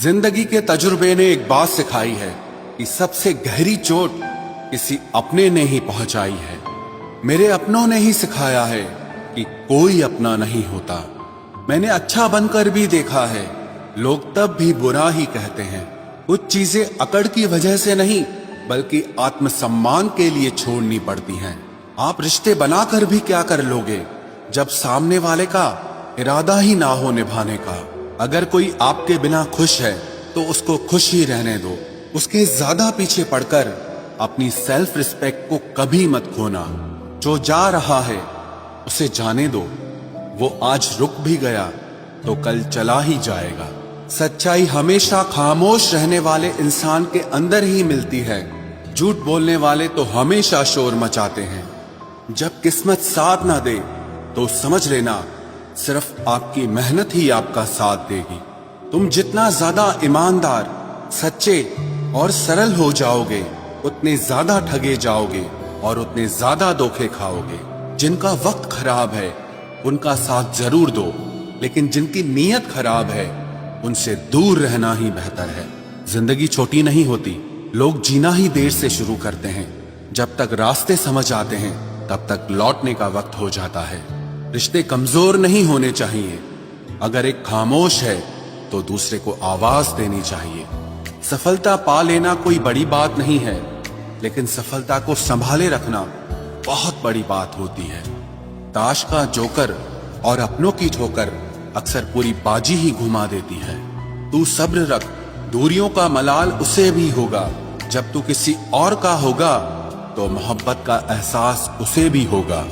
जिंदगी के तजुर्बे ने एक बात सिखाई है कि सबसे गहरी चोट किसी अपने ने ही पहुंचाई है। मेरे अपनों ने ही सिखाया है कि कोई अपना नहीं होता। मैंने अच्छा बनकर भी देखा है, लोग तब भी बुरा ही कहते हैं। कुछ चीजें अकड़ की वजह से नहीं बल्कि आत्मसम्मान के लिए छोड़नी पड़ती हैं। आप रिश्ते बनाकर भी क्या कर लोगे जब सामने वाले का इरादा ही ना हो निभाने का। अगर कोई आपके बिना खुश है तो उसको खुश ही रहने दो। उसके ज्यादा पीछे पड़कर अपनी सेल्फ रिस्पेक्ट को कभी मत खोना। जो जा रहा है उसे जाने दो, वो आज रुक भी गया तो कल चला ही जाएगा। सच्चाई हमेशा खामोश रहने वाले इंसान के अंदर ही मिलती है। झूठ बोलने वाले तो हमेशा शोर मचाते हैं। जब किस्मत साथ ना दे तो समझ लेना सिर्फ आपकी मेहनत ही आपका साथ देगी। तुम जितना ज्यादा ईमानदार, सच्चे और सरल हो जाओगे उतने ज्यादा ठगे जाओगे और उतने ज्यादा धोखे खाओगे। जिनका वक्त खराब है उनका साथ जरूर दो, लेकिन जिनकी नीयत खराब है उनसे दूर रहना ही बेहतर है। जिंदगी छोटी नहीं होती, लोग जीना ही देर से शुरू करते हैं। जब तक रास्ते समझ आते हैं तब तक लौटने का वक्त हो जाता है। रिश्ते कमजोर नहीं होने चाहिए। अगर एक खामोश है तो दूसरे को आवाज देनी चाहिए। सफलता पा लेना कोई बड़ी बात नहीं है, लेकिन सफलता को संभाले रखना बहुत बड़ी बात होती है। ताश का जोकर और अपनों की ठोकर अक्सर पूरी बाजी ही घुमा देती है। तू सब्र रख, दूरियों का मलाल उसे भी होगा। जब तू किसी और का होगा तो मोहब्बत का एहसास उसे भी होगा।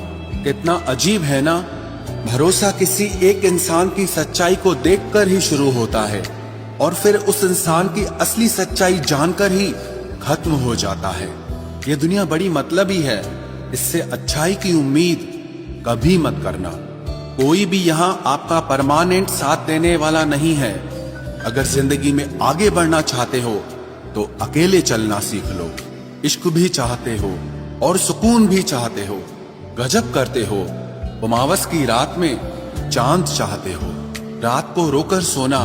कितना अजीब है ना, भरोसा किसी एक इंसान की सच्चाई को देखकर ही शुरू होता है और फिर उस इंसान की असली सच्चाई जानकर ही खत्म हो जाता है। ये दुनिया बड़ी मतलबी है, इससे अच्छाई की उम्मीद कभी मत करना। कोई भी यहाँ आपका परमानेंट साथ देने वाला नहीं है। अगर जिंदगी में आगे बढ़ना चाहते हो तो अकेले चलना सीख लो। इश्क भी चाहते हो और सुकून भी चाहते हो, गजब करते हो। उमावस की रात में चांद चाहते हो। रात को रोकर सोना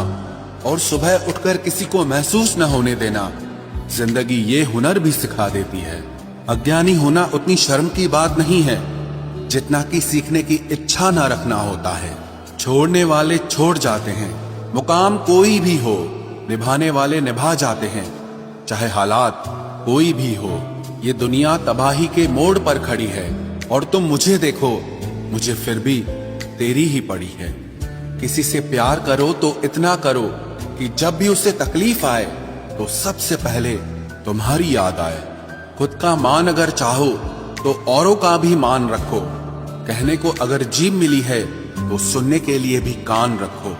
और सुबह उठकर किसी को महसूस न होने देना जिंदगी ये हुनर भी सिखा देती है। अज्ञानी होना उतनी शर्म की बात नहीं है जितना कि सीखने की इच्छा ना रखना होता है। छोड़ने वाले छोड़ जाते हैं, मुकाम कोई भी हो, निभाने वाले निभा जाते हैं। चाहे हालात कोई भी हो, ये दुनिया तबाही के मोड़ पर खड़ी है और तुम मुझे देखो, मुझे फिर भी तेरी ही पड़ी है। किसी से प्यार करो तो इतना करो कि जब भी उसे तकलीफ आए तो सबसे पहले तुम्हारी याद आए। खुद का मान अगर चाहो तो औरों का भी मान रखो। कहने को अगर जीभ मिली है तो सुनने के लिए भी कान रखो।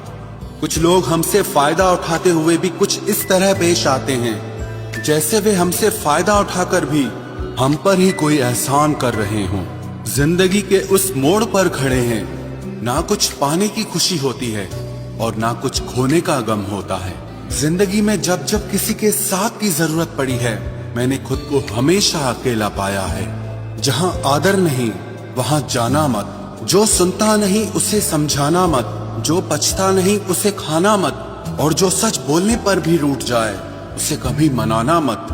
कुछ लोग हमसे फायदा उठाते हुए भी कुछ इस तरह पेश आते हैं जैसे वे हमसे फायदा उठाकर भी हम पर ही कोई एहसान कर रहे हों। जिंदगी के उस मोड़ पर खड़े हैं, ना कुछ पाने की खुशी होती है और ना कुछ खोने का गम होता है। जिंदगी में जब जब किसी के साथ की जरूरत पड़ी है मैंने खुद को हमेशा अकेला पाया है। जहां आदर नहीं वहां जाना मत। जो सुनता नहीं उसे समझाना मत। जो पछता नहीं उसे खाना मत। और जो सच बोलने पर भी रूठ जाए उसे कभी मनाना मत।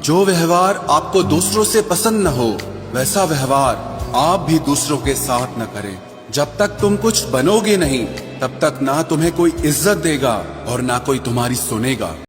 जो व्यवहार आपको दूसरों से पसंद न हो वैसा व्यवहार आप भी दूसरों के साथ न करें। जब तक तुम कुछ बनोगे नहीं तब तक ना तुम्हें कोई इज्जत देगा और ना कोई तुम्हारी सुनेगा।